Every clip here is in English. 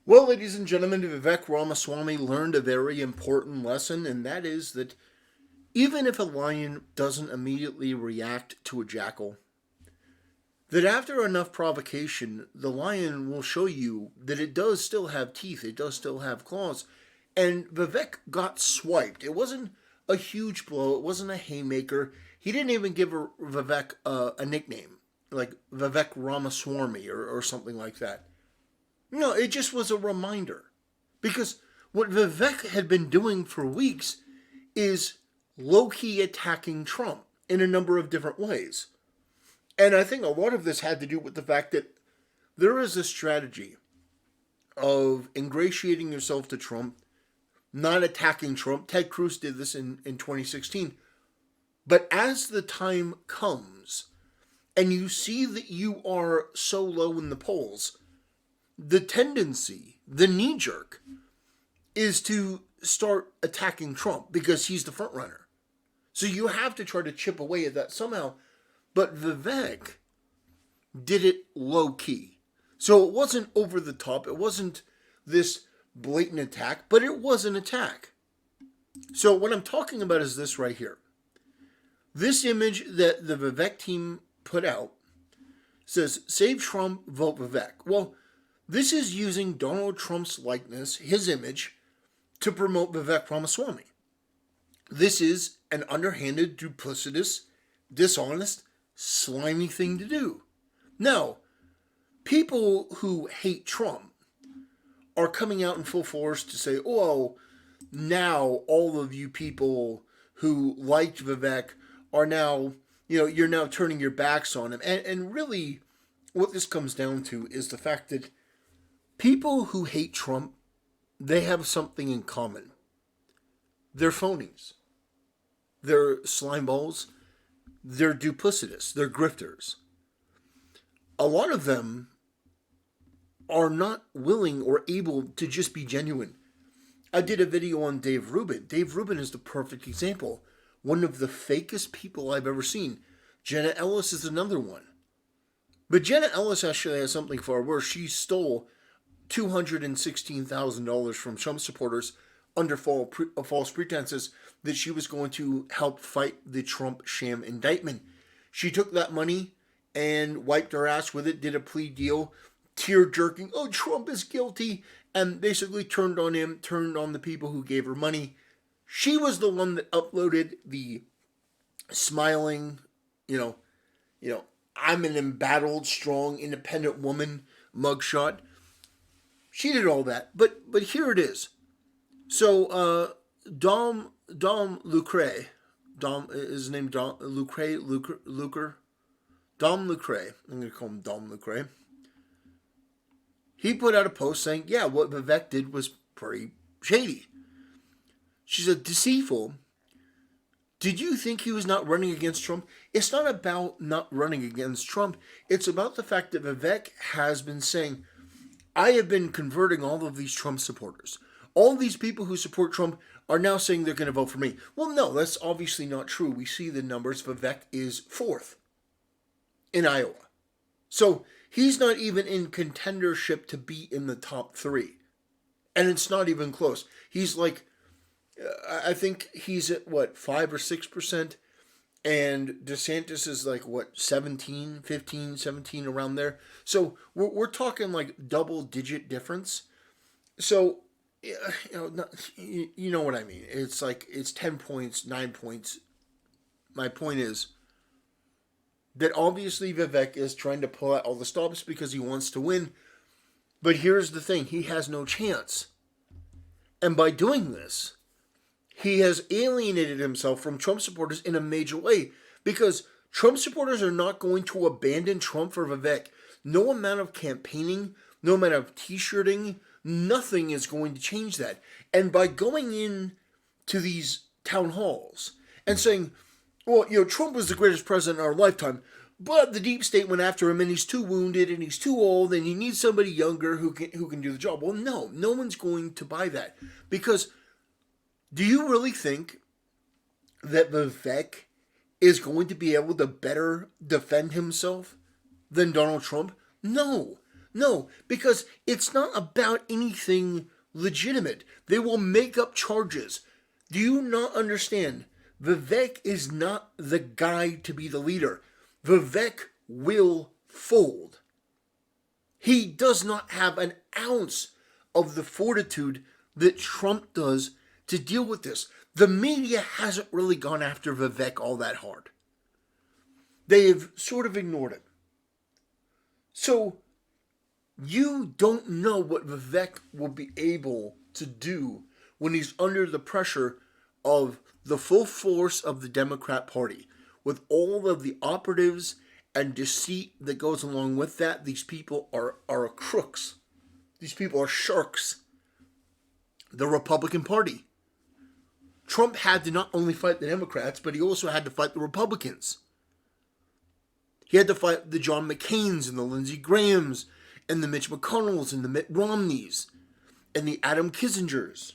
Well, ladies and gentlemen, Vivek Ramaswamy learned a very important lesson, and that is that even if a lion doesn't immediately react to a jackal, that after enough provocation, the lion will show you that it does still have teeth, it does still have claws. And Vivek got swiped. It wasn't a huge blow, it wasn't a haymaker. He didn't even give Vivek a nickname, like Vivek Ramaswamy or something like that. No, it just was a reminder. Because what Vivek had been doing for weeks is low key attacking Trump in a number of different ways. And I think a lot of this had to do with the fact that there is a strategy of ingratiating yourself to Trump, not attacking Trump. Ted Cruz did this in 2016. But as the time comes and you see that you are so low in the polls, the tendency, the knee jerk, is to start attacking Trump because he's the front runner. So you have to try to chip away at that somehow. But Vivek did it low key. So it wasn't over the top. It wasn't this blatant attack, but it was an attack. So what I'm talking about is this right here. This image that the Vivek team put out says, "Save Trump, vote Vivek." Well, this is using Donald Trump's likeness, his image, to promote Vivek Ramaswamy. This is an underhanded, duplicitous, dishonest, slimy thing to do. Now, people who hate Trump are coming out in full force to say, oh, now all of you people who liked Vivek are now, you're now turning your backs on him. And really, what this comes down to is the fact that people who hate Trump, they have something in common. They're phonies. They're slimeballs. They're duplicitous. They're grifters. A lot of them are not willing or able to just be genuine. I did a video on Dave Rubin. Dave Rubin is the perfect example. One of the fakest people I've ever seen. Jenna Ellis is another one. But Jenna Ellis actually has something far worse. She stole $216,000 from Trump supporters under false pretenses that she was going to help fight the Trump sham indictment. She took that money and wiped her ass with it, did a plea deal, tear jerking, oh, Trump is guilty, and basically turned on him, turned on the people who gave her money. She was the one that uploaded the smiling, I'm an embattled, strong, independent woman mugshot. She did all that, but here it is. So Dom Lucre, Dom is his name Dom Lucre, Dom Lucre. I'm gonna call him Dom Lucre. He put out a post saying, "Yeah, what Vivek did was pretty shady." She said, "Deceitful. Did you think he was not running against Trump? It's not about not running against Trump. It's about the fact that Vivek has been saying, I have been converting all of these Trump supporters. All these people who support Trump are now saying they're going to vote for me." Well, no, that's obviously not true. We see the numbers. Vivek is fourth in Iowa. So he's not even in contendership to be in the top three. And it's not even close. He's like, I think he's at 5 or 6%. And DeSantis is like 17, 15, 17, around there. So we're talking like double digit difference. So, you know what I mean. It's like, it's 10 points, 9 points. My point is that obviously Vivek is trying to pull out all the stops because he wants to win. But here's the thing. He has no chance. And by doing this, he has alienated himself from Trump supporters in a major way, because Trump supporters are not going to abandon Trump for Vivek. No amount of campaigning, no amount of t-shirting, nothing is going to change that. And by going in to these town halls and saying, well, Trump was the greatest president in our lifetime, but the deep state went after him and he's too wounded and he's too old and you need somebody younger who can do the job. Well, no one's going to buy that, because do you really think that Vivek is going to be able to better defend himself than Donald Trump? No. No, because it's not about anything legitimate. They will make up charges. Do you not understand? Vivek is not the guy to be the leader. Vivek will fold. He does not have an ounce of the fortitude that Trump does to deal with this. The media hasn't really gone after Vivek all that hard. They've sort of ignored it. So, you don't know what Vivek will be able to do when he's under the pressure of the full force of the Democrat Party, with all of the operatives and deceit that goes along with that. These people are crooks. These people are sharks. The Republican Party. Trump had to not only fight the Democrats, but he also had to fight the Republicans. He had to fight the John McCains and the Lindsey Grahams and the Mitch McConnells and the Mitt Romneys and the Adam Kissingers.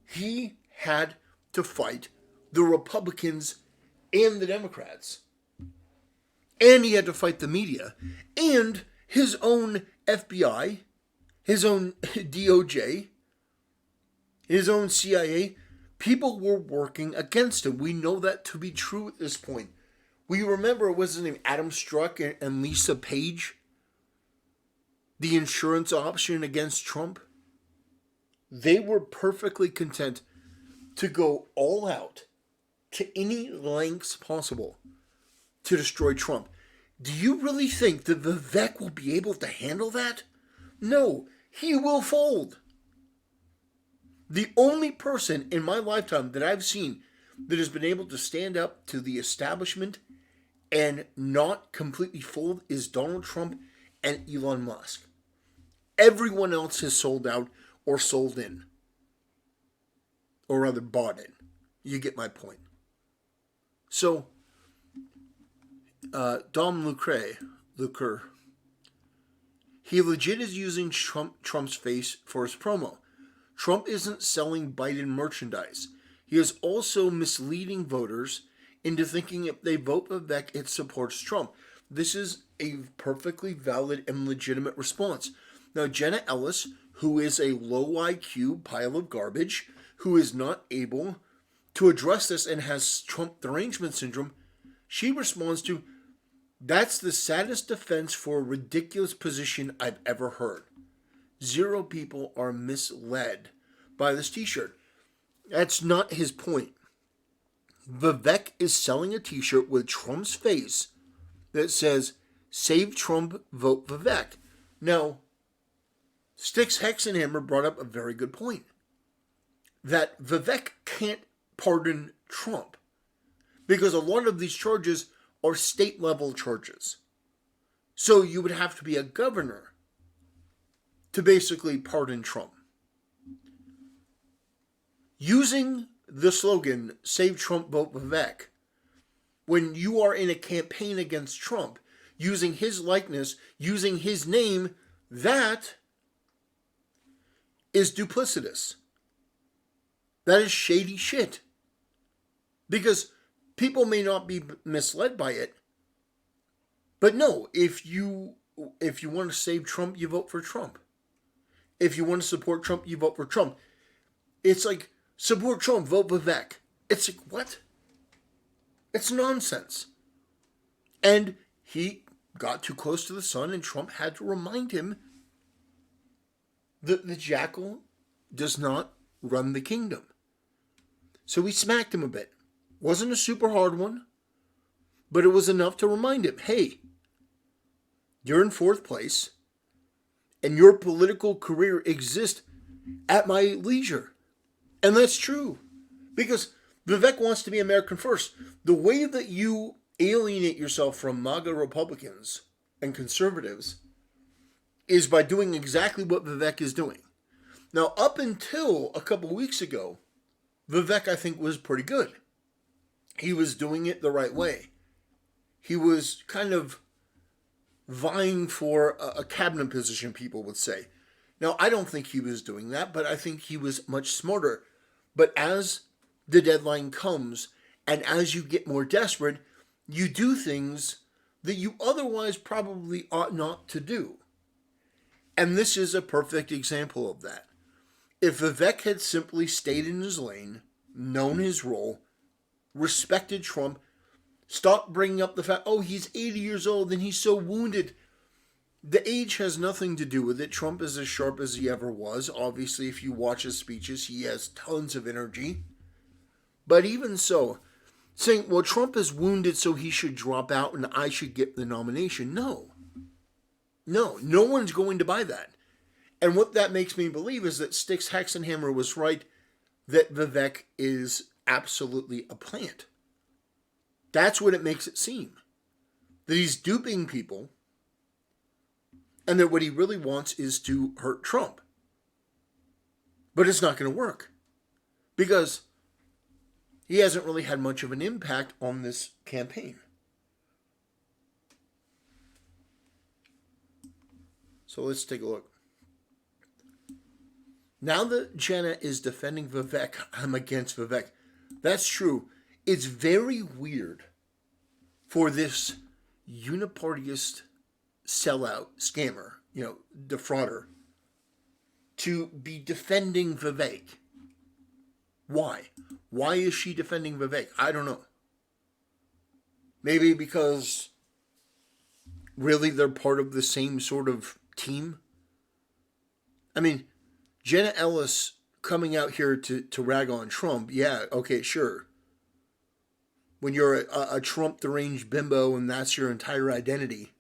He had to fight the Republicans and the Democrats. And he had to fight the media and his own FBI, his own DOJ, his own CIA. People were working against him. We know that to be true at this point. We remember, what's his name, Adam Strzok and Lisa Page? The insurance option against Trump? They were perfectly content to go all out to any lengths possible to destroy Trump. Do you really think that Vivek will be able to handle that? No, he will fold. The only person in my lifetime that I've seen that has been able to stand up to the establishment and not completely fold is Donald Trump and Elon Musk. Everyone else has sold out or sold in. Or rather bought in. You get my point. So, Dom Lucre, he legit is using Trump's face for his promo. Trump isn't selling Biden merchandise. He is also misleading voters into thinking if they vote Vivek, it supports Trump. This is a perfectly valid and legitimate response. Now, Jenna Ellis, who is a low IQ pile of garbage, who is not able to address this and has Trump derangement syndrome, she responds to, "That's the saddest defense for a ridiculous position I've ever heard. 0 people are misled by this t-shirt." That's not his point. Vivek is selling a t-shirt with Trump's face that says, "Save Trump, vote Vivek." Now, Styx Hexenhammer brought up a very good point. That Vivek can't pardon Trump. Because a lot of these charges are state-level charges. So you would have to be a governor to basically pardon Trump. Using the slogan, "Save Trump, vote Vivek," when you are in a campaign against Trump, using his likeness, using his name, that is duplicitous. That is shady shit. Because people may not be misled by it, but no, if you want to save Trump, you vote for Trump. If you want to support Trump, you vote for Trump. It's like, support Trump, vote Vivek. It's like, what? It's nonsense. And he got too close to the sun, and Trump had to remind him that the jackal does not run the kingdom. So he smacked him a bit. Wasn't a super hard one, but it was enough to remind him, hey, you're in 4th place, and your political career exists at my leisure. And that's true. Because Vivek wants to be American first. The way that you alienate yourself from MAGA Republicans and conservatives is by doing exactly what Vivek is doing. Now, up until a couple weeks ago, Vivek, I think, was pretty good. He was doing it the right way. He was kind of vying for a cabinet position, people would say. Now, I don't think he was doing that, but I think he was much smarter. But as the deadline comes, and as you get more desperate, you do things that you otherwise probably ought not to do. And this is a perfect example of that. If Vivek had simply stayed in his lane, known his role, respected Trump, stopped bringing up the fact, oh, he's 80 years old and he's so wounded. The age has nothing to do with it. Trump is as sharp as he ever was. Obviously, if you watch his speeches, he has tons of energy. But even so, saying, well, Trump is wounded, so he should drop out and I should get the nomination. No. No one's going to buy that. And what that makes me believe is that Styx Hexenhammer was right, that Vivek is absolutely a plant. That's what it makes it seem. That he's duping people, and that what he really wants is to hurt Trump. But it's not going to work. Because he hasn't really had much of an impact on this campaign. So let's take a look. Now that Jenna is defending Vivek, I'm against Vivek. That's true. It's very weird for this unipartyist sellout, scammer, defrauder, to be defending Vivek. Why? Why is she defending Vivek? I don't know. Maybe because really they're part of the same sort of team? I mean, Jenna Ellis coming out here to rag on Trump, yeah, okay, sure. When you're a Trump deranged bimbo and that's your entire identity.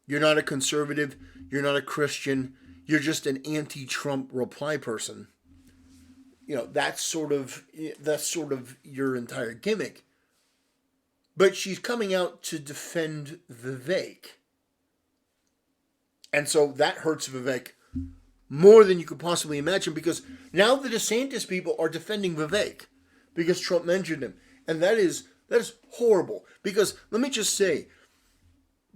You're not a conservative, you're not a Christian, you're just an anti-Trump reply person. That's sort of your entire gimmick. But she's coming out to defend Vivek. And so that hurts Vivek more than you could possibly imagine, because now the DeSantis people are defending Vivek because Trump mentioned him. And that is horrible. Because let me just say,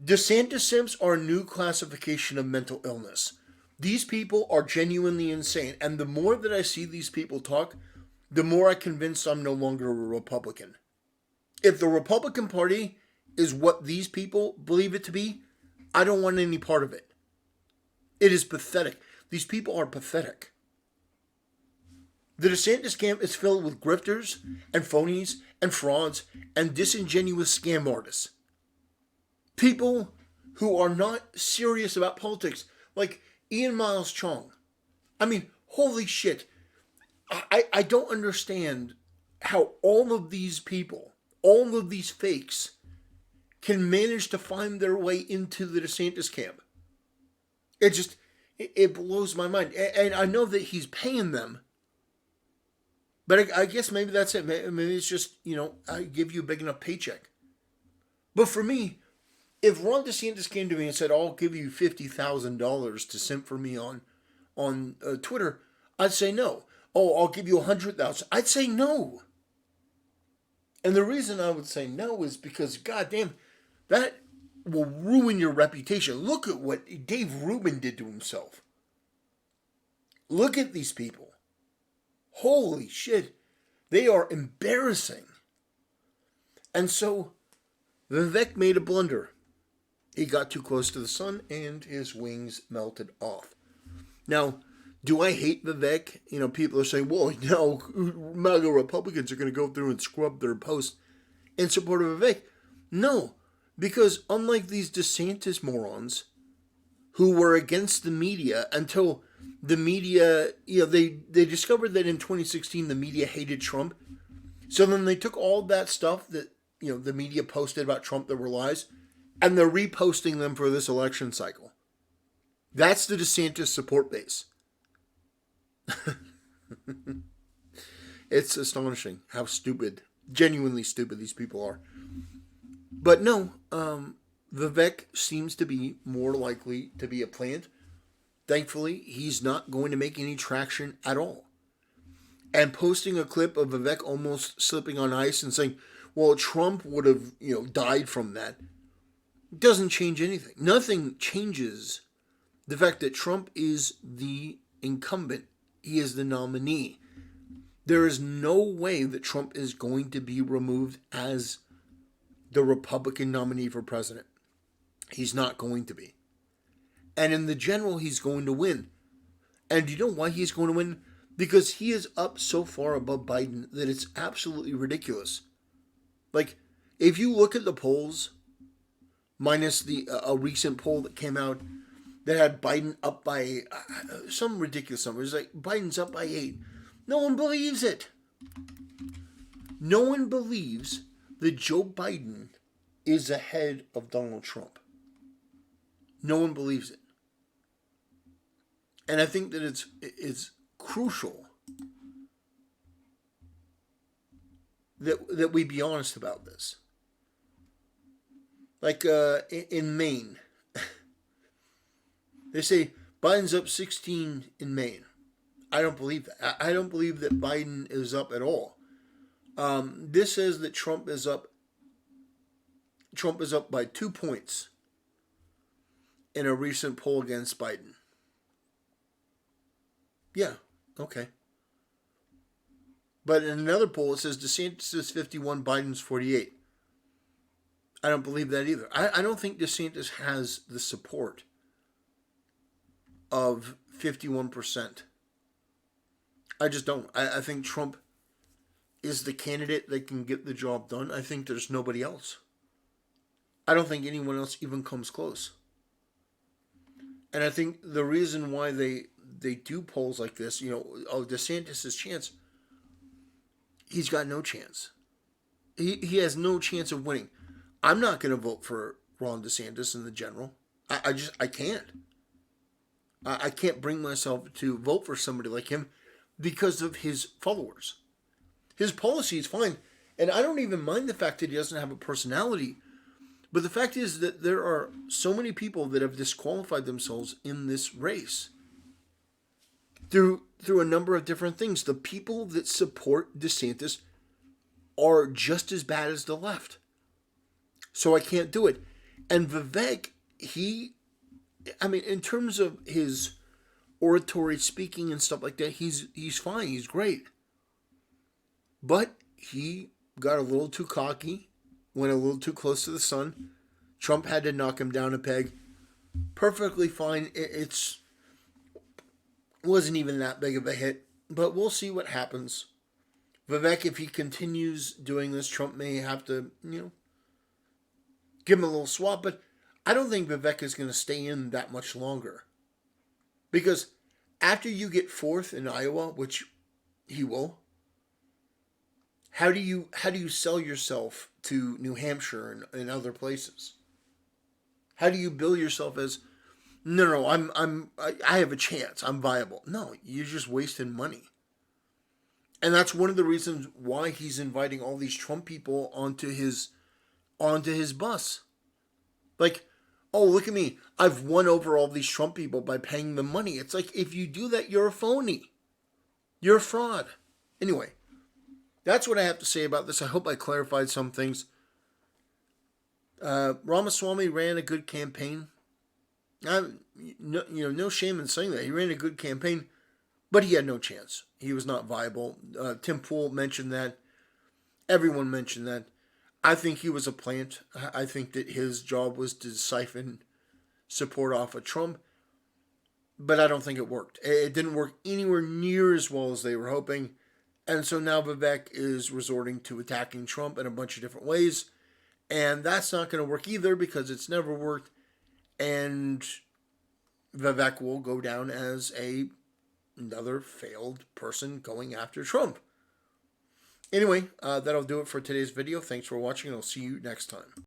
DeSantis simps are a new classification of mental illness. These people are genuinely insane. And the more that I see these people talk, the more I'm convinced I'm no longer a Republican. If the Republican Party is what these people believe it to be, I don't want any part of it. It is pathetic. These people are pathetic. The DeSantis camp is filled with grifters and phonies and frauds and disingenuous scam artists. People who are not serious about politics, like Ian Miles Chong. I mean, holy shit. I don't understand how all of these people, all of these fakes, can manage to find their way into the DeSantis camp. It blows my mind. And I know that he's paying them. But I guess maybe that's it. Maybe it's just, I give you a big enough paycheck. But for me, if Ron DeSantis came to me and said, I'll give you $50,000 to simp for me on Twitter, I'd say no. Oh, I'll give you $100,000. I'd say no. And the reason I would say no is because, goddamn, that will ruin your reputation. Look at what Dave Rubin did to himself. Look at these people. Holy shit. They are embarrassing. And so, Vivek made a blunder. He got too close to the sun and his wings melted off. Now, do I hate Vivek? People are saying, well, MAGA Republicans are going to go through and scrub their posts in support of Vivek. No, because unlike these DeSantis morons who were against the media until the media, they discovered that in 2016 the media hated Trump. So then they took all that stuff that, the media posted about Trump that were lies, and they're reposting them for this election cycle. That's the DeSantis support base. It's astonishing how genuinely stupid these people are. But no, Vivek seems to be more likely to be a plant. Thankfully, he's not going to make any traction at all. And posting a clip of Vivek almost slipping on ice and saying, well, Trump would have, died from that, doesn't change anything. Nothing changes the fact that Trump is the incumbent. He is the nominee. There is no way that Trump is going to be removed as the Republican nominee for president. He's not going to be. And in the general, he's going to win. And do you know why he's going to win? Because he is up so far above Biden that it's absolutely ridiculous. Like, if you look at the polls, minus the a recent poll that came out that had Biden up by some ridiculous numbers, like Biden's up by 8. No one believes it. No one believes that Joe Biden is ahead of Donald Trump. No one believes it. And I think that it's crucial that we be honest about this. Like in Maine, they say Biden's up 16 in Maine. I don't believe that. I don't believe that Biden is up at all. This says that Trump is up. Trump is up by 2 points in a recent poll against Biden. Yeah, okay. But in another poll, it says DeSantis is 51, Biden's 48. I don't believe that either. I don't think DeSantis has the support of 51%. I just don't. I think Trump is the candidate that can get the job done. I think there's nobody else. I don't think anyone else even comes close. And I think the reason why they do polls like this, DeSantis' chance, he's got no chance. He has no chance of winning. I'm not going to vote for Ron DeSantis in the general. I can't. I can't bring myself to vote for somebody like him because of his followers. His policy is fine. And I don't even mind the fact that he doesn't have a personality. But the fact is that there are so many people that have disqualified themselves in this race through a number of different things. The people that support DeSantis are just as bad as the left. So I can't do it. And Vivek, in terms of his oratory speaking and stuff like that, he's fine. He's great. But he got a little too cocky, went a little too close to the sun. Trump had to knock him down a peg. Perfectly fine. It wasn't even that big of a hit. But we'll see what happens. Vivek, if he continues doing this, Trump may have to, give him a little swap. But I don't think Vivek is going to stay in that much longer. Because after you get 4th in Iowa, which he will, how do you sell yourself to New Hampshire and other places? How do you bill yourself as, no, I have a chance, I'm viable? No, you're just wasting money. And that's one of the reasons why he's inviting all these Trump people onto his bus. Like, oh, look at me, I've won over all these Trump people by paying them money. It's like, if you do that, you're a phony. You're a fraud. Anyway, that's what I have to say about this. I hope I clarified some things. Ramaswamy ran a good campaign. No shame in saying that. He ran a good campaign, but he had no chance. He was not viable. Tim Pool mentioned that. Everyone mentioned that. I think he was a plant. I think that his job was to siphon support off of Trump, but I don't think it worked. It didn't work anywhere near as well as they were hoping. And so now Vivek is resorting to attacking Trump in a bunch of different ways. And that's not going to work either because it's never worked. And Vivek will go down as another failed person going after Trump. Anyway, that'll do it for today's video. Thanks for watching, and I'll see you next time.